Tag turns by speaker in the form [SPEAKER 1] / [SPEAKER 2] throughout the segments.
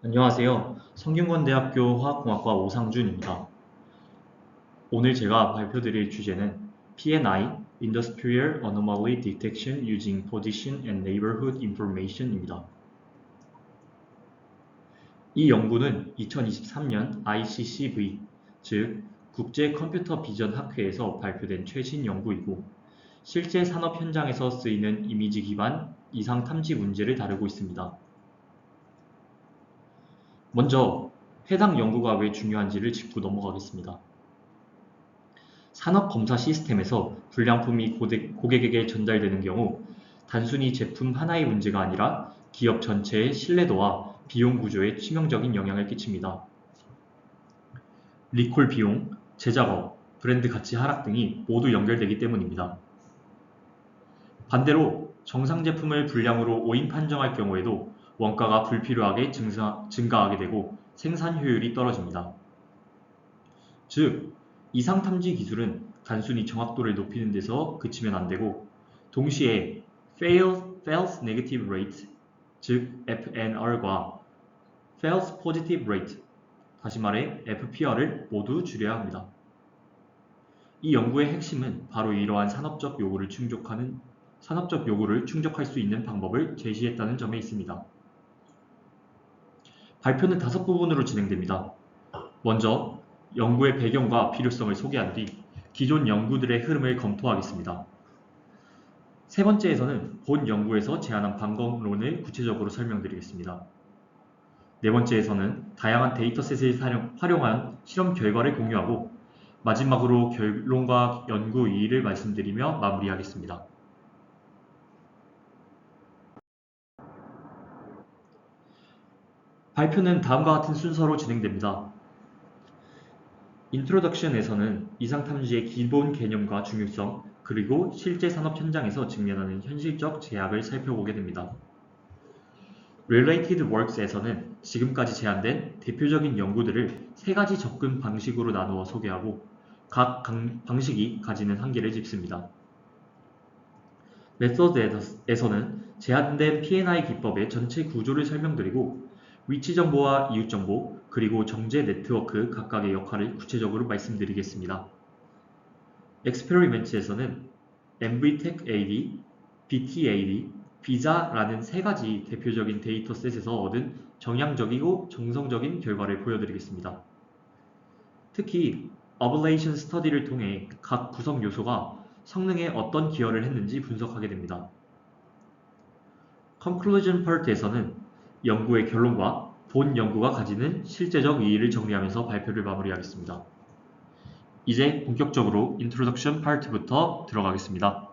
[SPEAKER 1] 안녕하세요. 성균관대학교 화학공학과 오상준입니다. 오늘 제가 발표드릴 주제는 P&I, Industrial Anomaly Detection Using Position and Neighborhood Information입니다. 이 연구는 2023년 ICCV, 즉 국제 컴퓨터 비전 학회에서 발표된 최신 연구이고 실제 산업 현장에서 쓰이는 이미지 기반 이상 탐지 문제를 다루고 있습니다. 먼저 해당 연구가 왜 중요한지를 짚고 넘어가겠습니다. 산업검사 시스템에서 불량품이 고객에게 전달되는 경우 단순히 제품 하나의 문제가 아니라 기업 전체의 신뢰도와 비용 구조에 치명적인 영향을 끼칩니다. 리콜 비용, 재작업, 브랜드 가치 하락 등이 모두 연결되기 때문입니다. 반대로 정상 제품을 불량으로 오인 판정할 경우에도 원가가 불필요하게 증가하게 되고 생산 효율이 떨어집니다. 즉, 이상 탐지 기술은 단순히 정확도를 높이는 데서 그치면 안 되고 동시에 False Negative Rate, 즉 FNR과 False Positive Rate, 다시 말해 FPR을 모두 줄여야 합니다. 이 연구의 핵심은 바로 이러한 산업적 요구를 충족할 수 있는 방법을 제시했다는 점에 있습니다. 발표는 5부분으로 진행됩니다. 먼저 연구의 배경과 필요성을 소개한 뒤 기존 연구들의 흐름을 검토하겠습니다. 세 번째에서는 본 연구에서 제안한 방법론을 구체적으로 설명드리겠습니다. 네 번째에서는 다양한 데이터셋을 활용한 실험 결과를 공유하고 마지막으로 결론과 연구 이의를 말씀드리며 마무리하겠습니다. 발표는 다음과 같은 순서로 진행됩니다. 인트로덕션에서는 이상탐지의 기본 개념과 중요성, 그리고 실제 산업 현장에서 직면하는 현실적 제약을 살펴보게 됩니다. Related Works에서는 지금까지 제안된 대표적인 연구들을 3가지 접근 방식으로 나누어 소개하고 각 방식이 가지는 한계를 짚습니다. Method에서는 제안된 P&I 기법의 전체 구조를 설명드리고 위치 정보와 이웃 정보, 그리고 정제 네트워크 각각의 역할을 구체적으로 말씀드리겠습니다. Experiments에서는 MVTech AD, BT-AD, 비자라는 3가지 대표적인 데이터셋에서 얻은 정량적이고 정성적인 결과를 보여드리겠습니다. 특히 Ablation 스터디를 통해 각 구성 요소가 성능에 어떤 기여를 했는지 분석하게 됩니다. Conclusion Part에서는 연구의 결론과 본 연구가 가지는 실제적 의의를 정리하면서 발표를 마무리하겠습니다. 이제 본격적으로 Introduction Part부터 들어가겠습니다.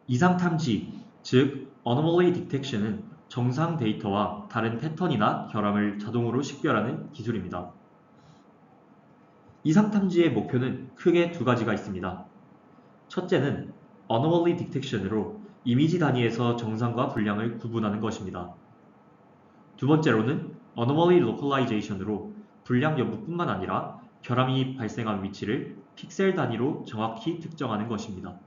[SPEAKER 1] 이상 탐지, 즉 Anomaly Detection은 정상 데이터와 다른 패턴이나 결함을 자동으로 식별하는 기술입니다. 이상 탐지의 목표는 크게 2가지가 있습니다. 첫째는 Anomaly Detection으로 이미지 단위에서 정상과 불량을 구분하는 것입니다. 두 번째로는 Anomaly Localization으로 불량 여부뿐만 아니라 결함이 발생한 위치를 픽셀 단위로 정확히 특정하는 것입니다.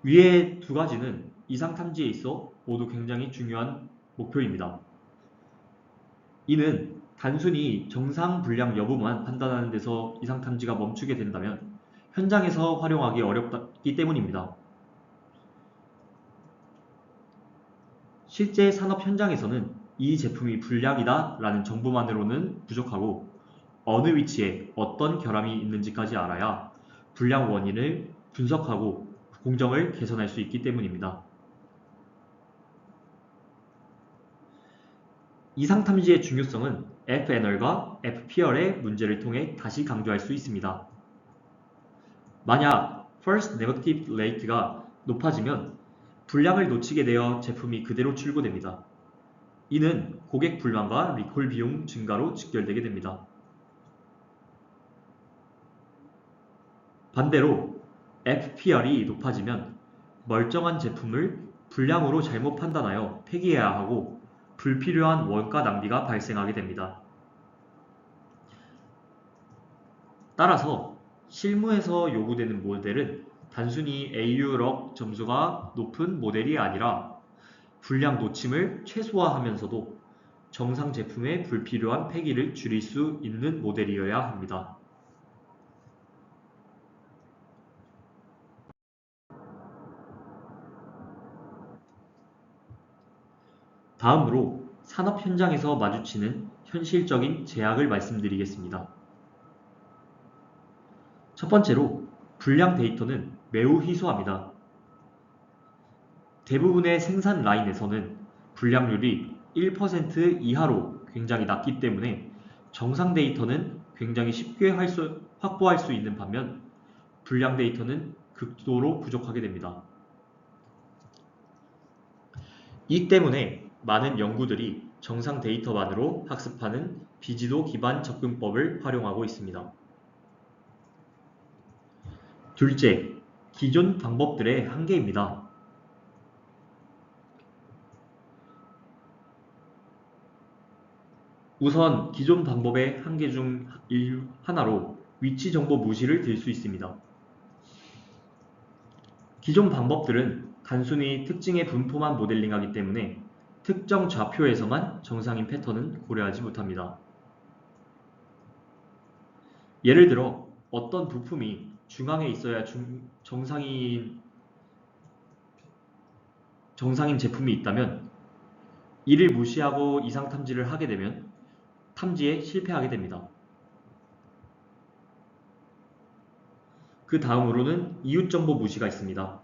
[SPEAKER 1] 위의 2가지는 이상 탐지에 있어 모두 굉장히 중요한 목표입니다. 이는 단순히 정상 불량 여부만 판단하는 데서 이상 탐지가 멈추게 된다면 현장에서 활용하기 어렵기 때문입니다. 실제 산업 현장에서는 이 제품이 불량이다 라는 정보만으로는 부족하고 어느 위치에 어떤 결함이 있는지까지 알아야 불량 원인을 분석하고 공정을 개선할 수 있기 때문입니다. 이상 탐지의 중요성은 FNR과 FPR의 문제를 통해 다시 강조할 수 있습니다. 만약 False Negative Rate가 높아지면 불량을 놓치게 되어 제품이 그대로 출고됩니다. 이는 고객 불만과 리콜 비용 증가로 직결되게 됩니다. 반대로 FPR이 높아지면 멀쩡한 제품을 불량으로 잘못 판단하여 폐기해야 하고 불필요한 원가 낭비가 발생하게 됩니다. 따라서 실무에서 요구되는 모델은 단순히 AU력 점수가 높은 모델이 아니라 불량 놓침을 최소화하면서도 정상 제품의 불필요한 폐기를 줄일 수 있는 모델이어야 합니다. 다음으로 산업 현장에서 마주치는 현실적인 제약을 말씀드리겠습니다. 첫 번째로 불량 데이터는 매우 희소합니다. 대부분의 생산 라인에서는 불량률이 1% 이하로 굉장히 낮기 때문에 정상 데이터는 굉장히 쉽게 확보할 수 있는 반면 불량 데이터는 극도로 부족하게 됩니다. 이 때문에 많은 연구들이 정상 데이터만으로 학습하는 비지도 기반 접근법을 활용하고 있습니다. 둘째, 기존 방법들의 한계입니다. 우선 기존 방법의 한계 중 하나로 위치 정보 무시를 들 수 있습니다. 기존 방법들은 단순히 특징의 분포만 모델링하기 때문에 특정 좌표에서만 정상인 패턴은 고려하지 못합니다. 예를 들어 어떤 부품이 중앙에 있어야 정상인 제품이 있다면 이를 무시하고 이상 탐지를 하게 되면 탐지에 실패하게 됩니다. 그 다음으로는 이웃 정보 무시가 있습니다.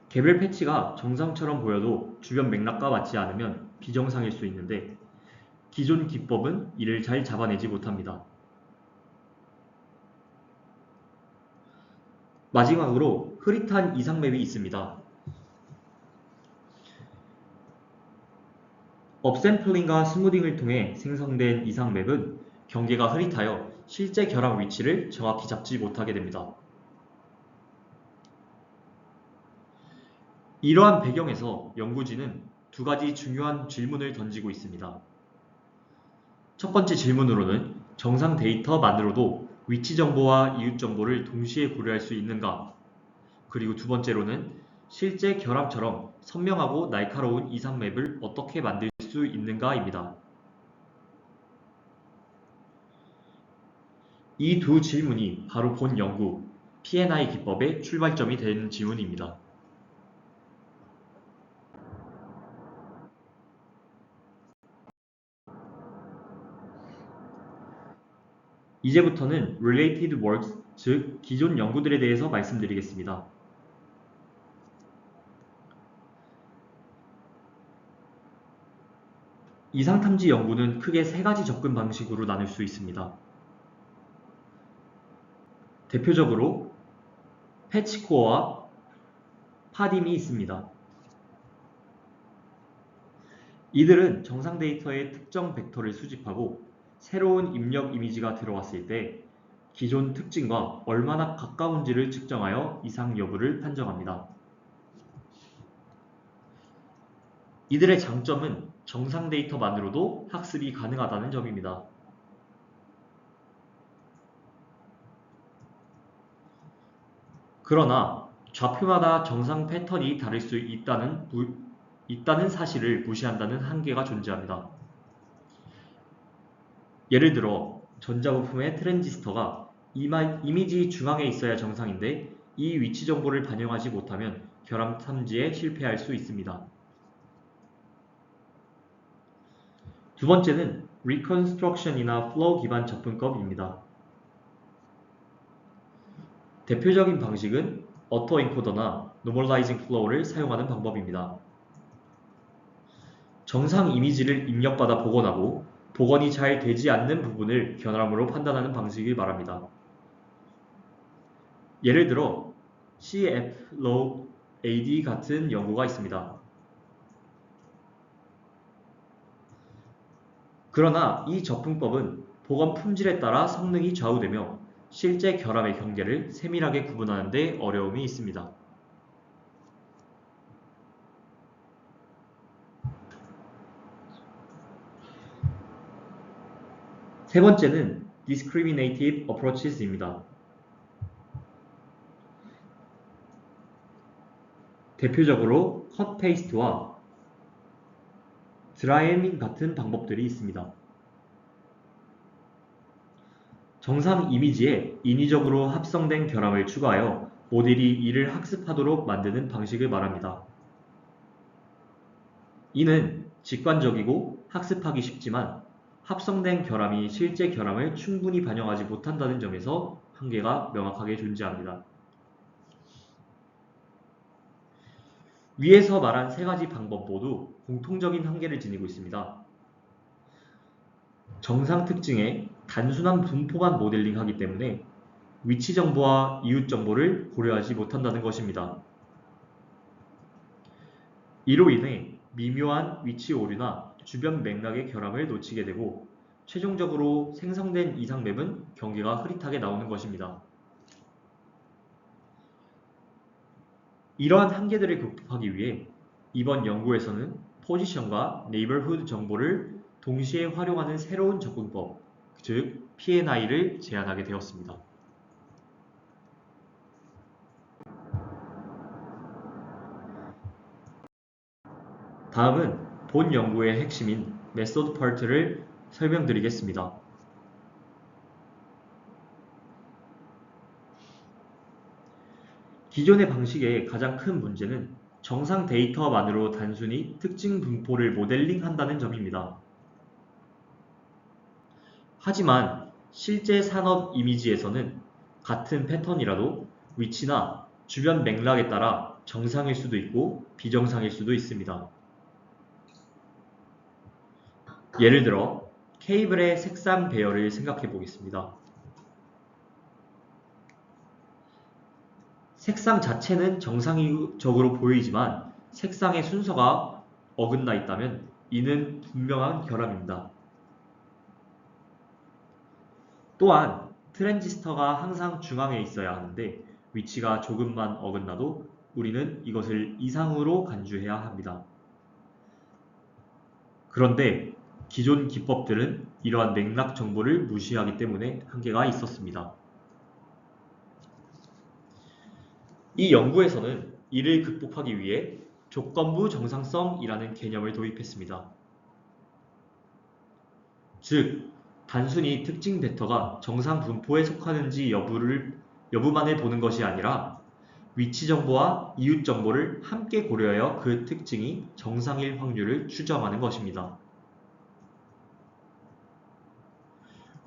[SPEAKER 1] 개별 패치가 정상처럼 보여도 주변 맥락과 맞지 않으면 비정상일 수 있는데 기존 기법은 이를 잘 잡아내지 못합니다. 마지막으로 흐릿한 이상 맵이 있습니다. 업샘플링과 스무딩을 통해 생성된 이상 맵은 경계가 흐릿하여 실제 결합 위치를 정확히 잡지 못하게 됩니다. 이러한 배경에서 연구진은 두 가지 중요한 질문을 던지고 있습니다. 첫 번째 질문으로는 정상 데이터만으로도 위치 정보와 이웃 정보를 동시에 고려할 수 있는가? 그리고 두 번째로는 실제 결합처럼 선명하고 날카로운 이상 맵을 어떻게 만들 수 있는가입니다. 이 두 질문이 바로 본 연구, P&I 기법의 출발점이 되는 질문입니다. 이제부터는 related works, 즉 기존 연구들에 대해서 말씀드리겠습니다. 이상 탐지 연구는 크게 세 가지 접근 방식으로 나눌 수 있습니다. 대표적으로 패치코어와 파딤이 있습니다. 이들은 정상 데이터의 특정 벡터를 수집하고 새로운 입력 이미지가 들어왔을 때 기존 특징과 얼마나 가까운지를 측정하여 이상 여부를 판정합니다. 이들의 장점은 정상 데이터만으로도 학습이 가능하다는 점입니다. 그러나 좌표마다 정상 패턴이 다를 수 있다는 사실을 무시한다는 한계가 존재합니다. 예를 들어 전자부품의 트랜지스터가 이미지 중앙에 있어야 정상인데 이 위치 정보를 반영하지 못하면 결합 탐지에 실패할 수 있습니다. 두 번째는 Reconstruction이나 Flow 기반 접근법입니다. 대표적인 방식은 어토엔코더나 Normalizing Flow를 사용하는 방법입니다. 정상 이미지를 입력받아 복원하고 복원이 잘 되지 않는 부분을 결함으로 판단하는 방식을 말합니다. 예를 들어 CFLOAD 같은 연구가 있습니다. 그러나 이 접근법은 복원 품질에 따라 성능이 좌우되며 실제 결함의 경계를 세밀하게 구분하는 데 어려움이 있습니다. 세 번째는 discriminative approaches입니다. 대표적으로 컷 페이스트와 드라이밍 같은 방법들이 있습니다. 정상 이미지에 인위적으로 합성된 결함을 추가하여 모델이 이를 학습하도록 만드는 방식을 말합니다. 이는 직관적이고 학습하기 쉽지만 합성된 결함이 실제 결함을 충분히 반영하지 못한다는 점에서 한계가 명확하게 존재합니다. 위에서 말한 세 가지 방법 모두 공통적인 한계를 지니고 있습니다. 정상 특징에 단순한 분포만 모델링하기 때문에 위치 정보와 이웃 정보를 고려하지 못한다는 것입니다. 이로 인해 미묘한 위치 오류나 주변 맥락의 결함을 놓치게 되고 최종적으로 생성된 이상맵은 경계가 흐릿하게 나오는 것입니다. 이러한 한계들을 극복하기 위해 이번 연구에서는 포지션과 네이버후드 정보를 동시에 활용하는 새로운 접근법, 즉 P&I를 제안하게 되었습니다. 다음은 본 연구의 핵심인 메소드 파트를 설명드리겠습니다. 기존의 방식의 가장 큰 문제는 정상 데이터만으로 단순히 특징 분포를 모델링한다는 점입니다. 하지만 실제 산업 이미지에서는 같은 패턴이라도 위치나 주변 맥락에 따라 정상일 수도 있고 비정상일 수도 있습니다. 예를 들어 케이블의 색상 배열을 생각해 보겠습니다. 색상 자체는 정상적으로 보이지만 색상의 순서가 어긋나 있다면 이는 분명한 결함입니다. 또한 트랜지스터가 항상 중앙에 있어야 하는데 위치가 조금만 어긋나도 우리는 이것을 이상으로 간주해야 합니다. 그런데 기존 기법들은 이러한 맥락 정보를 무시하기 때문에 한계가 있었습니다. 이 연구에서는 이를 극복하기 위해 조건부 정상성이라는 개념을 도입했습니다. 즉, 단순히 특징 벡터가 정상 분포에 속하는지 여부만을 보는 것이 아니라 위치 정보와 이웃 정보를 함께 고려하여 그 특징이 정상일 확률을 추정하는 것입니다.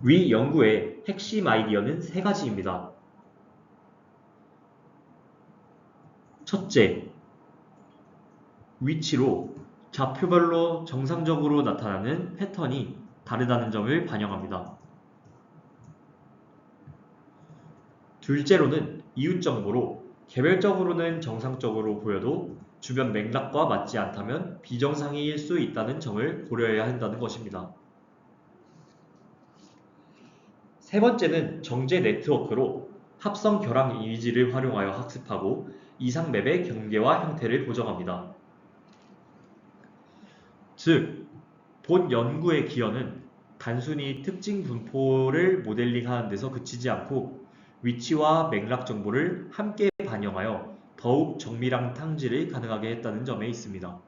[SPEAKER 1] 위 연구의 핵심 아이디어는 세 가지입니다. 첫째, 위치로 좌표별로 정상적으로 나타나는 패턴이 다르다는 점을 반영합니다. 둘째로는 이웃 정보로 개별적으로는 정상적으로 보여도 주변 맥락과 맞지 않다면 비정상일 수 있다는 점을 고려해야 한다는 것입니다. 세 번째는 정제 네트워크로 합성 결함 이미지를 활용하여 학습하고 이상맵의 경계와 형태를 보정합니다. 즉, 본 연구의 기여는 단순히 특징 분포를 모델링하는 데서 그치지 않고 위치와 맥락 정보를 함께 반영하여 더욱 정밀한 탐지를 가능하게 했다는 점에 있습니다.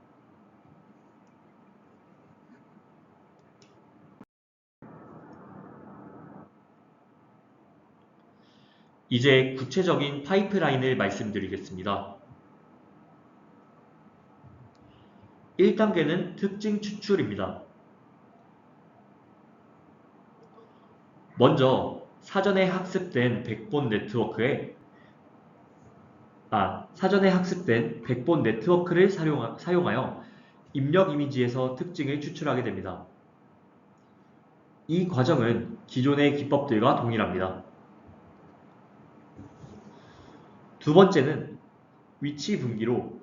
[SPEAKER 1] 이제 구체적인 파이프라인을 말씀드리겠습니다. 1단계는 특징 추출입니다. 먼저 사전에 학습된 백본 네트워크를 사용하여 입력 이미지에서 특징을 추출하게 됩니다. 이 과정은 기존의 기법들과 동일합니다. 두 번째는 위치 분기로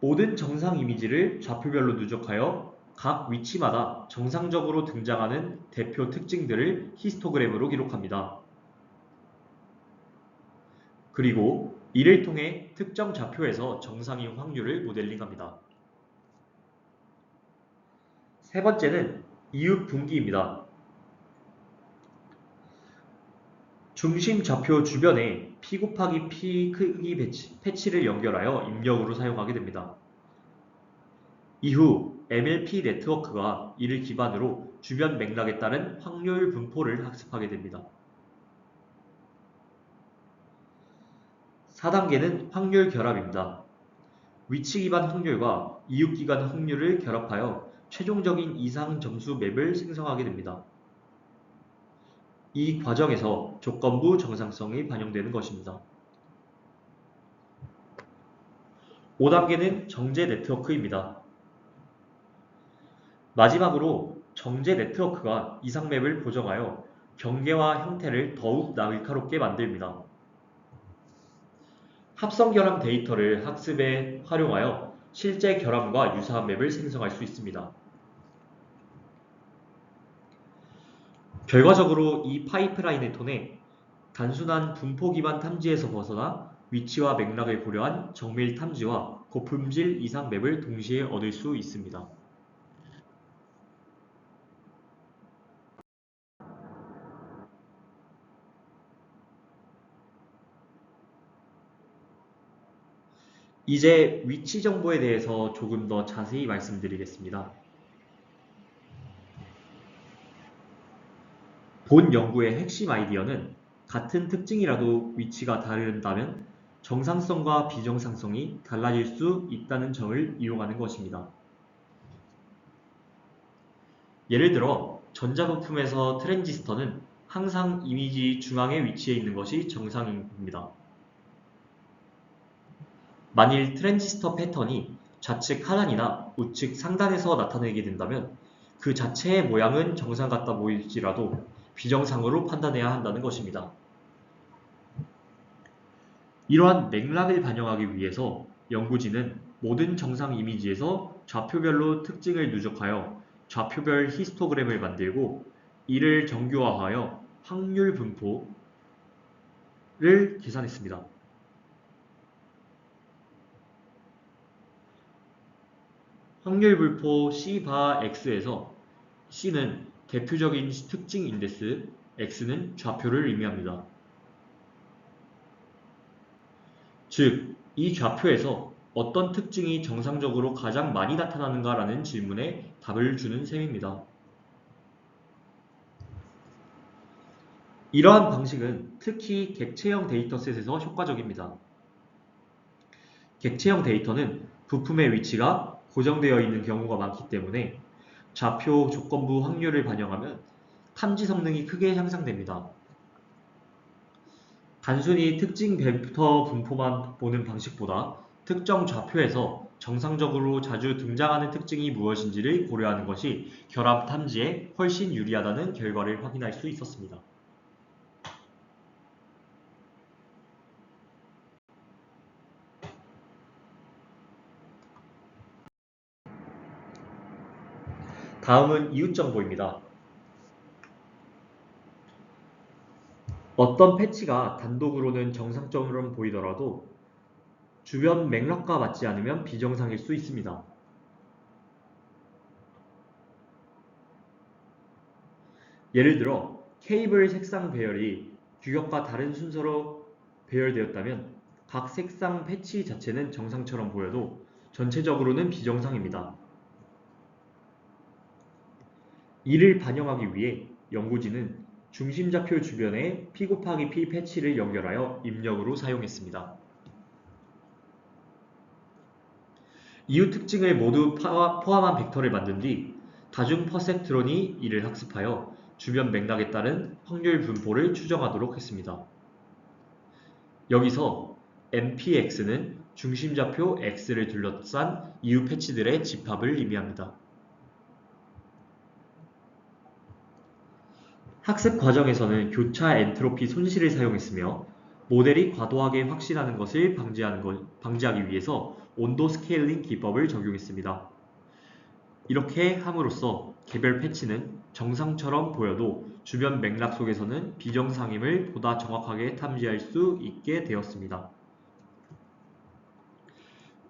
[SPEAKER 1] 모든 정상 이미지를 좌표별로 누적하여 각 위치마다 정상적으로 등장하는 대표 특징들을 히스토그램으로 기록합니다. 그리고 이를 통해 특정 좌표에서 정상인 확률을 모델링합니다. 세 번째는 이웃 분기입니다. 중심 좌표 주변에 P 곱하기 P 크기 패치를 연결하여 입력으로 사용하게 됩니다. 이후 MLP 네트워크가 이를 기반으로 주변 맥락에 따른 확률 분포를 학습하게 됩니다. 4단계는 확률 결합입니다. 위치 기반 확률과 이웃 기반 확률을 결합하여 최종적인 이상 점수 맵을 생성하게 됩니다. 이 과정에서 조건부 정상성이 반영되는 것입니다. 5단계는 정제 네트워크입니다. 마지막으로 정제 네트워크가 이상 맵을 보정하여 경계와 형태를 더욱 날카롭게 만듭니다. 합성 결함 데이터를 학습에 활용하여 실제 결함과 유사한 맵을 생성할 수 있습니다. 결과적으로 이 파이프라인을 통해 단순한 분포 기반 탐지에서 벗어나 위치와 맥락을 고려한 정밀 탐지와 고품질 이상 맵을 동시에 얻을 수 있습니다. 이제 위치 정보에 대해서 조금 더 자세히 말씀드리겠습니다. 본 연구의 핵심 아이디어는 같은 특징이라도 위치가 다른다면 정상성과 비정상성이 달라질 수 있다는 점을 이용하는 것입니다. 예를 들어 전자부품에서 트랜지스터는 항상 이미지 중앙에 위치해 있는 것이 정상입니다. 만일 트랜지스터 패턴이 좌측 하단이나 우측 상단에서 나타나게 된다면 그 자체의 모양은 정상 같아 보일지라도 비정상으로 판단해야 한다는 것입니다. 이러한 맥락을 반영하기 위해서 연구진은 모든 정상 이미지에서 좌표별로 특징을 누적하여 좌표별 히스토그램을 만들고 이를 정교화하여 확률 분포를 계산했습니다. 확률 분포 C/X에서 C는 대표적인 특징 인데스, X는 좌표를 의미합니다. 즉, 이 좌표에서 어떤 특징이 정상적으로 가장 많이 나타나는가라는 질문에 답을 주는 셈입니다. 이러한 방식은 특히 객체형 데이터셋에서 효과적입니다. 객체형 데이터는 부품의 위치가 고정되어 있는 경우가 많기 때문에 좌표 조건부 확률을 반영하면 탐지 성능이 크게 향상됩니다. 단순히 특징 벡터 분포만 보는 방식보다 특정 좌표에서 정상적으로 자주 등장하는 특징이 무엇인지를 고려하는 것이 결합 탐지에 훨씬 유리하다는 결과를 확인할 수 있었습니다. 다음은 이웃 정보입니다. 어떤 패치가 단독으로는 정상적으로 보이더라도 주변 맥락과 맞지 않으면 비정상일 수 있습니다. 예를 들어 케이블 색상 배열이 규격과 다른 순서로 배열되었다면 각 색상 패치 자체는 정상처럼 보여도 전체적으로는 비정상입니다. 이를 반영하기 위해 연구진은 중심좌표 주변에 P 곱하기 P 패치를 연결하여 입력으로 사용했습니다. 이웃 특징을 모두 포함한 벡터를 만든 뒤 다중 퍼셉트론이 이를 학습하여 주변 맥락에 따른 확률 분포를 추정하도록 했습니다. 여기서 MPX는 중심좌표 X를 둘러싼 이웃 패치들의 집합을 의미합니다. 학습 과정에서는 교차 엔트로피 손실을 사용했으며 모델이 과도하게 확신하는 것을 방지하기 위해서 온도 스케일링 기법을 적용했습니다. 이렇게 함으로써 개별 패치는 정상처럼 보여도 주변 맥락 속에서는 비정상임을 보다 정확하게 탐지할 수 있게 되었습니다.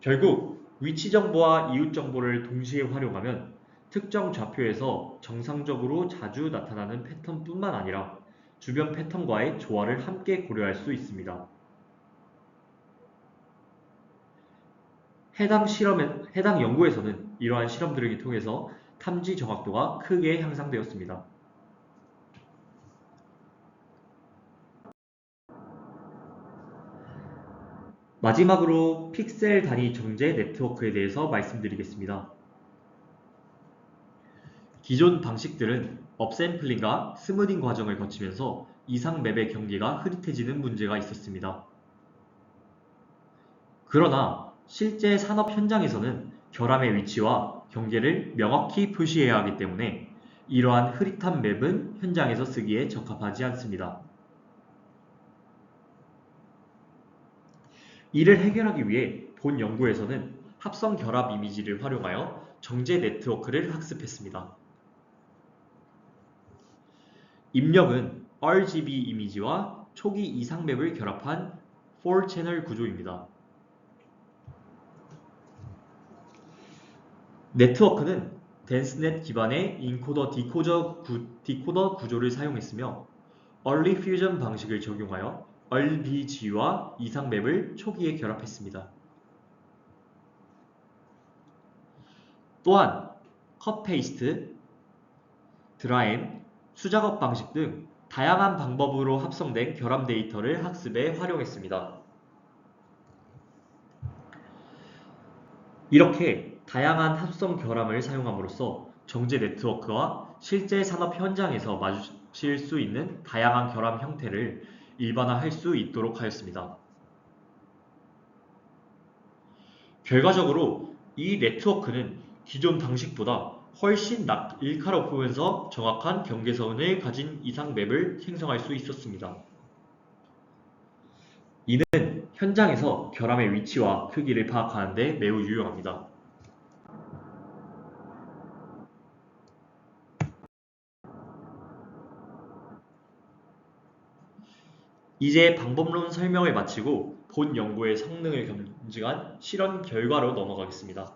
[SPEAKER 1] 결국 위치 정보와 이웃 정보를 동시에 활용하면 특정 좌표에서 정상적으로 자주 나타나는 패턴뿐만 아니라 주변 패턴과의 조화를 함께 고려할 수 있습니다. 해당 연구에서는 이러한 실험들을 통해서 탐지 정확도가 크게 향상되었습니다. 마지막으로 픽셀 단위 정제 네트워크에 대해서 말씀드리겠습니다. 기존 방식들은 업샘플링과 스무딩 과정을 거치면서 이상 맵의 경계가 흐릿해지는 문제가 있었습니다. 그러나 실제 산업 현장에서는 결함의 위치와 경계를 명확히 표시해야 하기 때문에 이러한 흐릿한 맵은 현장에서 쓰기에 적합하지 않습니다. 이를 해결하기 위해 본 연구에서는 합성 결합 이미지를 활용하여 정제 네트워크를 학습했습니다. 입력은 RGB 이미지와 초기 이상 맵을 결합한 4채널 구조입니다. 네트워크는 덴스넷 기반의 인코더 디코더 구조를 사용했으며 얼리 퓨전 방식을 적용하여 RBG와 이상 맵을 초기에 결합했습니다. 또한 컷 페이스트, 드라엠, 수작업 방식 등 다양한 방법으로 합성된 결합 데이터를 학습에 활용했습니다. 이렇게 다양한 합성 결함을 사용함으로써 정제 네트워크와 실제 산업 현장에서 마주칠 수 있는 다양한 결함 형태를 일반화할 수 있도록 하였습니다. 결과적으로 이 네트워크는 기존 방식보다 훨씬 날카롭으면서 정확한 경계선을 가진 이상 맵을 생성할 수 있었습니다. 이는 현장에서 결함의 위치와 크기를 파악하는 데 매우 유용합니다. 이제 방법론 설명을 마치고 본 연구의 성능을 검증한 실험 결과로 넘어가겠습니다.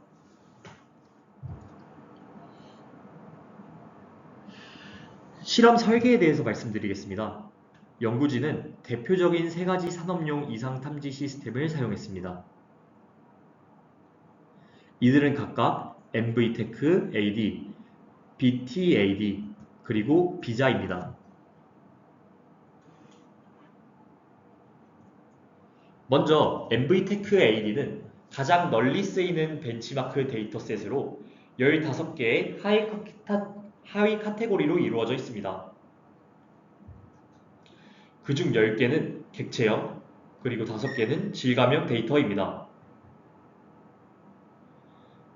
[SPEAKER 1] 실험 설계에 대해서 말씀드리겠습니다. 연구진은 대표적인 세 가지 산업용 이상 탐지 시스템을 사용했습니다. 이들은 각각 MV테크 AD, BTAD, 그리고 비자입니다. 먼저 MV테크 AD는 가장 널리 쓰이는 벤치마크 데이터셋으로 15개의 하위 카테고리로 이루어져 있습니다. 그중 10개는 객체형, 그리고 5개는 질감형 데이터입니다.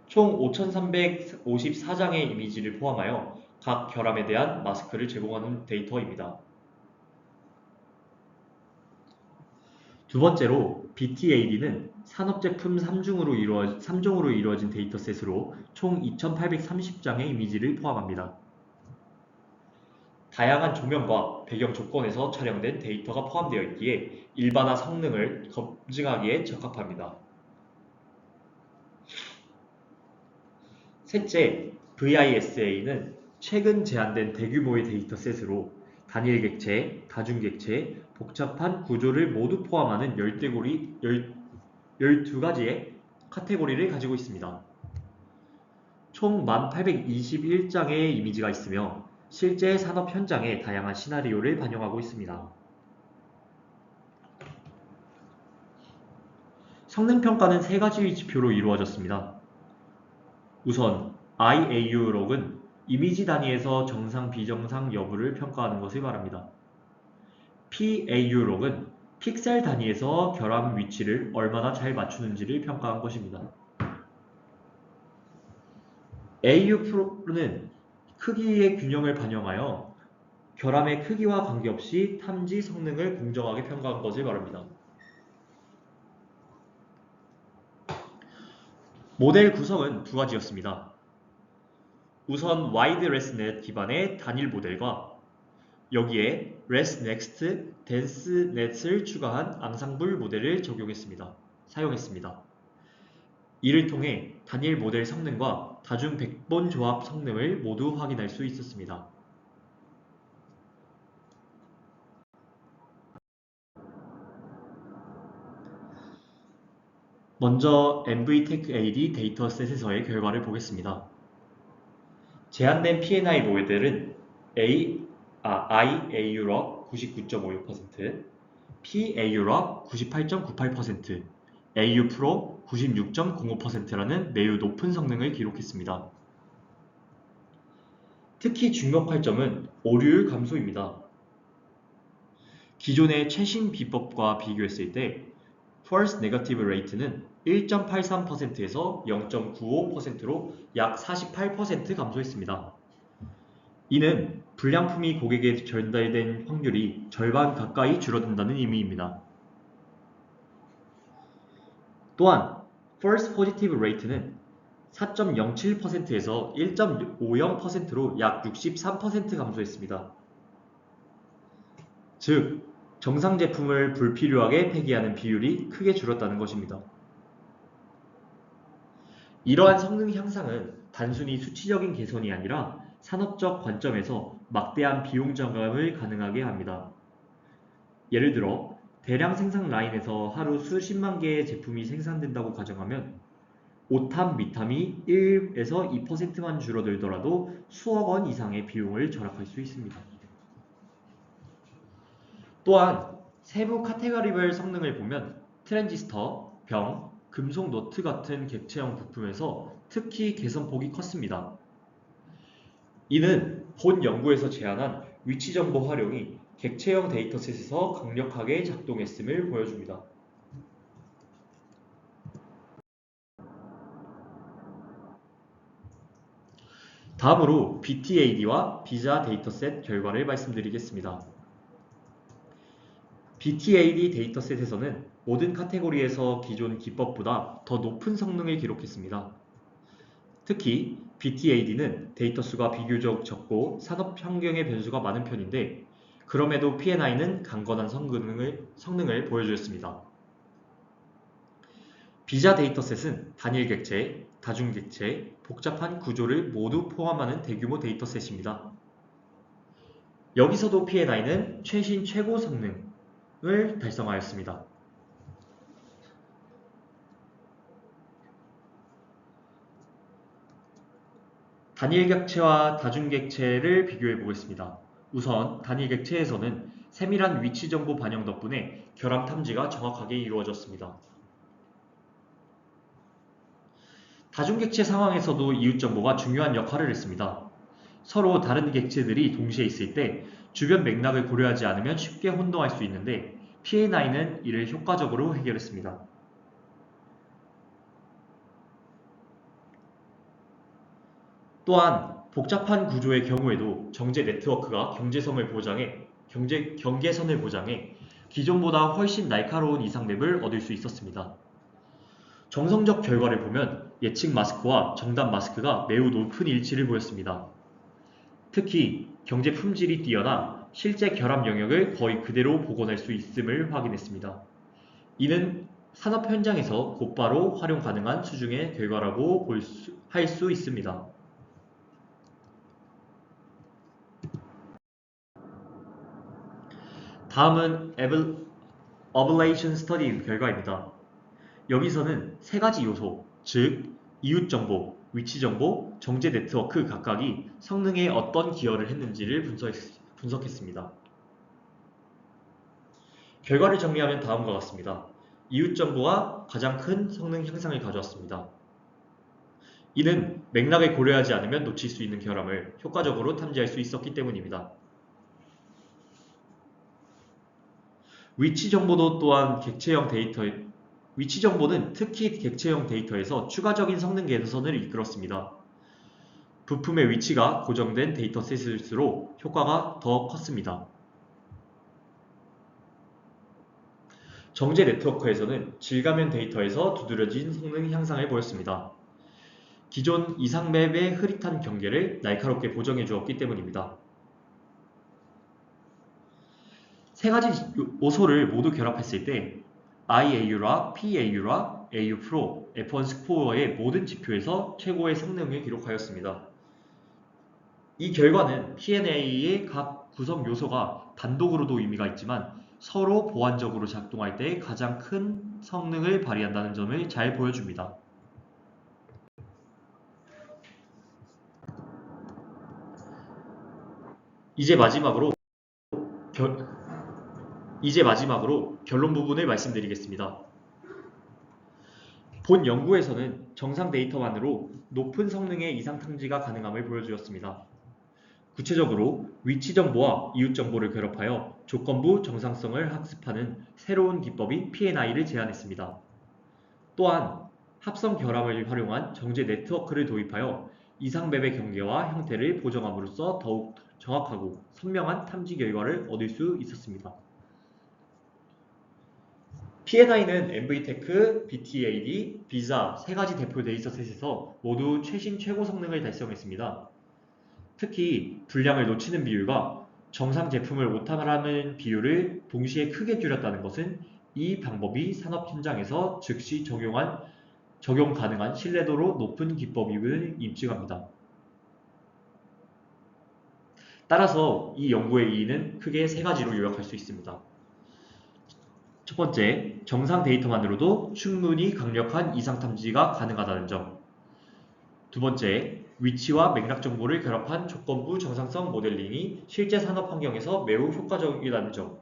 [SPEAKER 1] 총 5,354장의 이미지를 포함하여 각 결함에 대한 마스크를 제공하는 데이터입니다. 두 번째로 BTAD는 산업제품 3종으로 이루어진 데이터셋으로 총 2,830장의 이미지를 포함합니다. 다양한 조명과 배경 조건에서 촬영된 데이터가 포함되어 있기에 일반화 성능을 검증하기에 적합합니다. 셋째, VISA는 최근 제한된 대규모의 데이터셋으로 단일 객체, 다중 객체, 복잡한 구조를 모두 포함하는 12가지의 카테고리를 가지고 있습니다. 총 1821장의 이미지가 있으며 실제 산업 현장의 다양한 시나리오를 반영하고 있습니다. 성능평가는 세 가지 지표로 이루어졌습니다. 우선 IAU 록은 이미지 단위에서 정상 비정상 여부를 평가하는 것을 말합니다. PAU 록은 픽셀 단위에서 결함 위치를 얼마나 잘 맞추는지를 평가한 것입니다. AU 프로는 크기의 균형을 반영하여 결함의 크기와 관계없이 탐지 성능을 공정하게 평가한 것을 말합니다. 모델 구성은 두 가지였습니다. 우선 와이드 레스넷 기반의 단일 모델과 여기에 레스넥스트 덴스넷을 추가한 앙상블 모델을 사용했습니다. 이를 통해 단일 모델 성능과 다중 백본 조합 성능을 모두 확인할 수 있었습니다. 먼저 MVTech-AD 데이터셋에서의 결과를 보겠습니다. 제한된 P&I 모델은 IAU럽 99.56%, PAU럽 98.98%, AU 프로 96.05%라는 매우 높은 성능을 기록했습니다. 특히 주목할 점은 오류율 감소입니다. 기존의 최신 비법과 비교했을 때 False Negative Rate는 1.83%에서 0.95%로 약 48% 감소했습니다. 이는 불량품이 고객에 전달된 확률이 절반 가까이 줄어든다는 의미입니다. 또한 False Positive Rate는 4.07%에서 1.50%로 약 63% 감소했습니다. 즉, 정상 제품을 불필요하게 폐기하는 비율이 크게 줄었다는 것입니다. 이러한 성능 향상은 단순히 수치적인 개선이 아니라 산업적 관점에서 막대한 비용 절감을 가능하게 합니다. 예를 들어 대량 생산 라인에서 하루 수십만 개의 제품이 생산된다고 가정하면 오탐, 미탐이 1에서 2%만 줄어들더라도 수억 원 이상의 비용을 절약할 수 있습니다. 또한 세부 카테고리별 성능을 보면 트랜지스터, 병, 금속 너트 같은 객체형 부품에서 특히 개선폭이 컸습니다. 이는 본 연구에서 제안한 위치 정보 활용이 객체형 데이터셋에서 강력하게 작동했음을 보여줍니다. 다음으로 BTAD와 비자 데이터셋 결과를 말씀드리겠습니다. BTAD 데이터셋에서는 모든 카테고리에서 기존 기법보다 더 높은 성능을 기록했습니다. 특히 BTAD는 데이터 수가 비교적 적고 산업 환경의 변수가 많은 편인데 그럼에도 P&I는 강건한 성능을 보여주었습니다. 비자 데이터셋은 단일 객체, 다중 객체, 복잡한 구조를 모두 포함하는 대규모 데이터셋입니다. 여기서도 P&I는 최신 최고 성능을 달성하였습니다. 단일 객체와 다중 객체를 비교해 보겠습니다. 우선 단일 객체에서는 세밀한 위치 정보 반영 덕분에 결함 탐지가 정확하게 이루어졌습니다. 다중 객체 상황에서도 이웃 정보가 중요한 역할을 했습니다. 서로 다른 객체들이 동시에 있을 때 주변 맥락을 고려하지 않으면 쉽게 혼동할 수 있는데 P&I는 이를 효과적으로 해결했습니다. 또한 복잡한 구조의 경우에도 정제 네트워크가 경계선을 보장해 기존보다 훨씬 날카로운 이상맵을 얻을 수 있었습니다. 정성적 결과를 보면 예측 마스크와 정답 마스크가 매우 높은 일치를 보였습니다. 특히 경제 품질이 뛰어나 실제 결함 영역을 거의 그대로 복원할 수 있음을 확인했습니다. 이는 산업 현장에서 곧바로 활용 가능한 수준의 결과라고 할 수 있습니다. 다음은 Evaluation Study 결과입니다. 여기서는 세 가지 요소, 즉 이웃 정보, 위치 정보, 정제 네트워크 각각이 성능에 어떤 기여를 했는지를 분석했습니다. 결과를 정리하면 다음과 같습니다. 이웃 정보가 가장 큰 성능 향상을 가져왔습니다. 이는 맥락을 고려하지 않으면 놓칠 수 있는 결함을 효과적으로 탐지할 수 있었기 때문입니다. 위치 정보도 또한 위치 정보는 특히 객체형 데이터에서 추가적인 성능 개선을 이끌었습니다. 부품의 위치가 고정된 데이터셋일수록 효과가 더 컸습니다. 정제 네트워크에서는 질감형 데이터에서 두드러진 성능 향상을 보였습니다. 기존 이상맵의 흐릿한 경계를 날카롭게 보정해 주었기 때문입니다. 세 가지 요소를 모두 결합했을 때 IAU와 PAU와 AU 프로, F1 스코어의 모든 지표에서 최고의 성능을 기록하였습니다. 이 결과는 P&A의 각 구성 요소가 단독으로도 의미가 있지만 서로 보완적으로 작동할 때 가장 큰 성능을 발휘한다는 점을 잘 보여줍니다. 이제 마지막으로 결, 이제 마지막으로 결론 부분을 말씀드리겠습니다. 본 연구에서는 정상 데이터만으로 높은 성능의 이상 탐지가 가능함을 보여주었습니다. 구체적으로 위치 정보와 이웃 정보를 결합하여 조건부 정상성을 학습하는 새로운 기법인 P&I를 제안했습니다. 또한 합성 결함을 활용한 정제 네트워크를 도입하여 이상맵의 경계와 형태를 보정함으로써 더욱 정확하고 선명한 탐지 결과를 얻을 수 있었습니다. P&I는 MV테크, BTAD, 비자 세 가지 대표 데이터셋에서 모두 최신 최고 성능을 달성했습니다. 특히 분량을 놓치는 비율과 정상 제품을 오타라는 비율을 동시에 크게 줄였다는 것은 이 방법이 산업 현장에서 즉시 적용 가능한 신뢰도로 높은 기법임을 입증합니다. 따라서 이 연구의 이의는 크게 세 가지로 요약할 수 있습니다. 첫 번째, 정상 데이터만으로도 충분히 강력한 이상 탐지가 가능하다는 점. 두 번째, 위치와 맥락 정보를 결합한 조건부 정상성 모델링이 실제 산업 환경에서 매우 효과적이라는 점.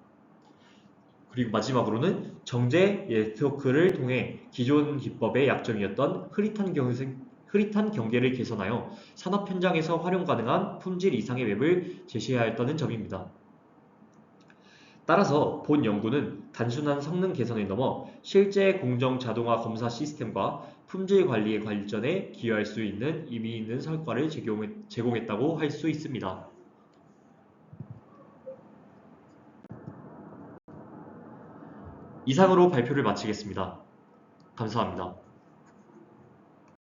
[SPEAKER 1] 그리고 마지막으로는 정제 네트워크를 통해 기존 기법의 약점이었던 흐릿한 경계를 개선하여 산업 현장에서 활용 가능한 품질 이상의 웹을 제시하였다는 점입니다. 따라서 본 연구는 단순한 성능 개선을 넘어 실제 공정 자동화 검사 시스템과 품질 관리의 발전에 기여할 수 있는 의미 있는 성과를 제공했다고 할 수 있습니다. 이상으로 발표를 마치겠습니다. 감사합니다.